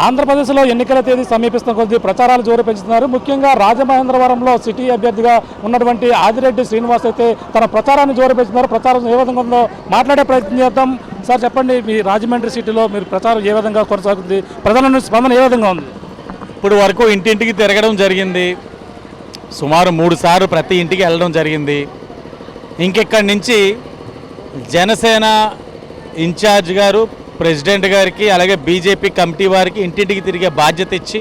ఆంధ్రప్రదేశ్లో ఎన్నికల తేదీ సమీపిస్తున్న కొద్దీ ప్రచారాలు జోరు పెంచుతున్నారు. ముఖ్యంగా రాజమహేంద్రవరంలో సిటీ అభ్యర్థిగా ఉన్నటువంటి ఆదిరెడ్డి శ్రీనివాస్ అయితే తన ప్రచారాన్ని జోరు పెంచుతున్నారు. ప్రచారం ఏ విధంగా ఉందో మాట్లాడే ప్రయత్నం చేద్దాం. సార్ చెప్పండి, మీ రాజమండ్రి సిటీలో మీరు ప్రచారం ఏ విధంగా కొనసాగుతుంది? ప్రజల నుంచి స్పందన ఏ విధంగా ఉంది? ఇప్పుడు వరకు ఇంటింటికి తిరగడం జరిగింది. సుమారు 3 సార్లు ప్రతి ఇంటికి వెళ్ళడం జరిగింది. ఇంకెక్కడి నుంచి జనసేన ఇన్ఛార్జ్ గారు ప్రెసిడెంట్ గారికి అలాగే బీజేపీ కమిటీ వారికి ఇంటింటికి తిరిగే బాధ్యత ఇచ్చి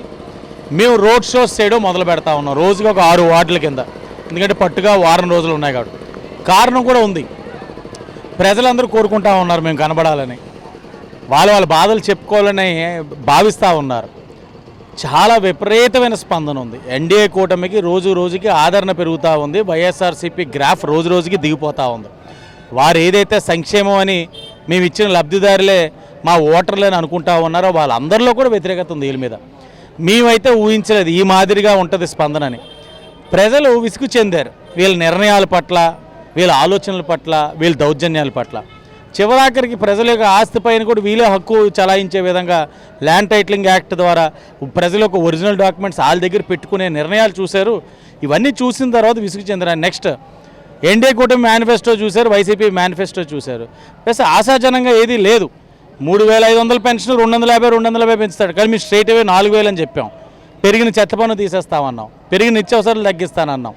మేము రోడ్ షోస్ చేయడం మొదలు పెడతా ఉన్నాం. రోజుకి ఒక 6 వార్డుల కింద. ఎందుకంటే పట్టుగా వారం రోజులు ఉన్నాయి కాబట్టి. కారణం కూడా ఉంది, ప్రజలందరూ కోరుకుంటా ఉన్నారు మేము కనబడాలని, వాళ్ళ బాధలు చెప్పుకోవాలని భావిస్తూ ఉన్నారు. చాలా విపరీతమైన స్పందన ఉంది. ఎన్డీఏ కూటమికి రోజు రోజుకి ఆదరణ పెరుగుతూ ఉంది. వైఎస్ఆర్సీపీ గ్రాఫ్ రోజు రోజుకి దిగిపోతూ ఉంది. వారు ఏదైతే సంక్షేమం అని మేము ఇచ్చిన లబ్ధిదారులే మా ఓటర్లని అనుకుంటా ఉన్నారో వాళ్ళందరిలో కూడా వ్యతిరేకత ఉంది వీళ్ళ మీద. మేమైతే ఊహించలేదు ఈ మాదిరిగా ఉంటుంది స్పందనని. ప్రజలు విసుగు చెందారు వీళ్ళ నిర్ణయాల పట్ల, వీళ్ళ ఆలోచనల పట్ల, వీళ్ళ దౌర్జన్యాల పట్ల. చివరాఖరికి ప్రజల యొక్క ఆస్తి పైన కూడా వీళ్ళే హక్కు చలాయించే విధంగా ల్యాండ్ టైటిలింగ్ యాక్ట్ ద్వారా ప్రజల యొక్క ఒరిజినల్ డాక్యుమెంట్స్ వాళ్ళ దగ్గర పెట్టుకునే నిర్ణయాలు చూశారు. ఇవన్నీ చూసిన తర్వాత విసుగు చెందారు. నెక్స్ట్ ఎన్డీఏ కూటమి మేనిఫెస్టో చూశారు, వైసీపీ మేనిఫెస్టో చూశారు. ప్లస్ ఆశాజనంగా ఏదీ లేదు. 3500 పెన్షన్ 250 పెంచుతాడు, కానీ మేము స్ట్రైట్ అవే 4000 అని చెప్పాం. పెరిగిన చెత్త పన్ను తీసేస్తామన్నాం, పెరిగిన నిత్యావసరాలు తగ్గిస్తానన్నాం,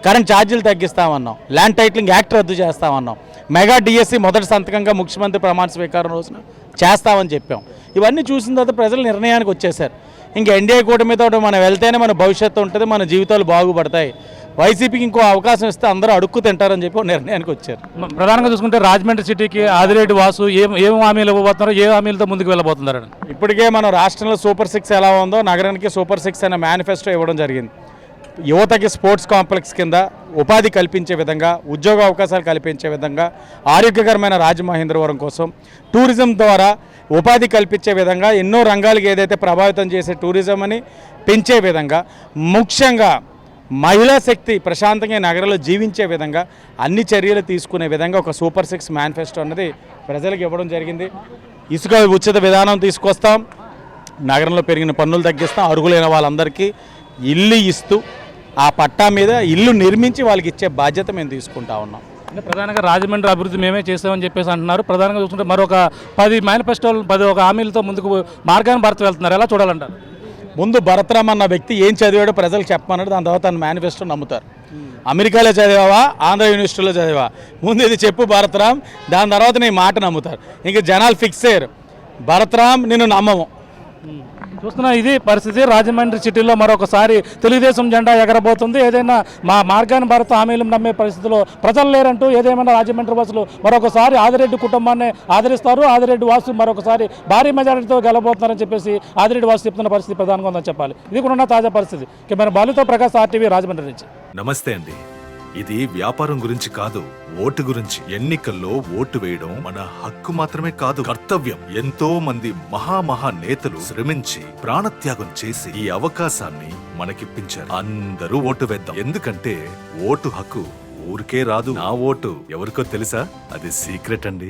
కరెంట్ ఛార్జీలు తగ్గిస్తామన్నాం, ల్యాండ్ టైటిలింగ్ యాక్ట్ రద్దు చేస్తామన్నాం, మెగా డిఎస్సి మొదటి సంతకంగా ముఖ్యమంత్రి ప్రమాణ స్వీకారం రోజున చేస్తామని చెప్పాం. ఇవన్నీ చూసిన తర్వాత ప్రజలు నిర్ణయానికి వచ్చేసారు. ఇంకా ఎన్డీఏ కూటమితో మనం వెళ్తేనే మన భవిష్యత్తు ఉంటుంది, మన జీవితాలు బాగుపడతాయి, వైసీపీకి ఇంకో అవకాశం ఇస్తే అందరూ అడుక్కు తింటారని చెప్పి నిర్ణయానికి వచ్చారు. ప్రధానంగా చూసుకుంటే రాజమండ్రి సిటీకి ఆదిరెడ్డి వాసు ఏం హామీలు ఇవ్వబోతున్నారు, ఏ హామీలతో ముందుకు వెళ్ళబోతున్నారు? ఇప్పటికే మన రాష్ట్రంలో సూపర్ 6 ఎలా ఉందో నగరానికి సూపర్ 6 అనే మేనిఫెస్టో ఇవ్వడం జరిగింది. యువతకి స్పోర్ట్స్ కాంప్లెక్స్ కింద ఉపాధి కల్పించే విధంగా, ఉద్యోగ అవకాశాలు కల్పించే విధంగా, ఆరోగ్యకరమైన రాజమహేంద్రవరం కోసం టూరిజం ద్వారా ఉపాధి కల్పించే విధంగా, ఎన్నో రంగాలకు ఏదైతే ప్రభావితం చేసే టూరిజం అని పెంచే విధంగా, ముఖ్యంగా మహిళా శక్తి ప్రశాంతంగా నగరంలో జీవించే విధంగా అన్ని చర్యలు తీసుకునే విధంగా ఒక సూపర్ 6 మేనిఫెస్టో అన్నది ప్రజలకు ఇవ్వడం జరిగింది. ఇసుక ఉచిత విధానం తీసుకొస్తాం, నగరంలో పెరిగిన పన్నులు తగ్గిస్తాం, అర్హులైన వాళ్ళందరికీ ఇల్లు ఇస్తూ ఆ పట్టా మీద ఇల్లు నిర్మించి వాళ్ళకి ఇచ్చే బాధ్యత మేము తీసుకుంటా ఉన్నాం. అంటే ప్రధానంగా రాజమండ్రి అభివృద్ధి మేమే చేస్తామని చెప్పేసి అంటున్నారు. ప్రధానంగా చూసుకుంటే మరొక 10 మేనిఫెస్టోలు 10 హామీలతో ముందుకు మార్గాన్ని భర్త వెళ్తున్నారు. ఎలా చూడాలంటారు? ముందు భరత్రామ్ అన్న వ్యక్తి ఏం చదివాడో ప్రజలకు చెప్పమన్నాడు, దాని తర్వాత తన మేనిఫెస్టో నమ్ముతారు. అమెరికాలో చదివావా, ఆంధ్ర యూనివర్సిటీలో చదివా, ముందు ఇది చెప్పు భరత్రామ్, దాని తర్వాత నీ మాట నమ్ముతారు. ఇంకా జనాలు ఫిక్స్ అయ్యారు, భరత్రామ్ నిన్ను నమ్మము. చూస్తున్నా ఇది పరిస్థితి. రాజమండ్రి సిటీలో మరొకసారి తెలుగుదేశం జెండా ఎగరబోతుంది. ఏదైనా మా మార్గాన్ని భారత హామీలను నమ్మే పరిస్థితిలో ప్రజలు లేరంటూ ఏదేమైనా రాజమండ్రి వాసులు మరొకసారి ఆదిరెడ్డి కుటుంబాన్ని ఆదరిస్తారు. ఆదిరెడ్డి వాసు మరొకసారి భారీ మెజారిటీతో గెలబోతున్నారని చెప్పేసి ఆదిరెడ్డి వాసు చెప్తున్న పరిస్థితి ప్రధానంగా ఉందని చెప్పాలి. ఇది కూడా తాజా పరిస్థితి. కెమెరా బాలుతో ప్రకాష్, RTV, రాజమండ్రి నుంచి. నమస్తే అండి. ఇది వ్యాపారం గురించి కాదు, ఓటు గురించి. ఎన్నికల్లో ఓటు వేయడం మన హక్కు మాత్రమే కాదు, కర్తవ్యం. ఎంతో మంది మహా నేతలు శ్రమించి ప్రాణత్యాగం చేసి ఈ అవకాశాన్ని మనకిప్పించారు. అందరూ ఓటు వేద్దాం, ఎందుకంటే ఓటు హక్కు ఊరికే రాదు. నా ఓటు ఎవరికో తెలుసా? అది సీక్రెట్ అండి.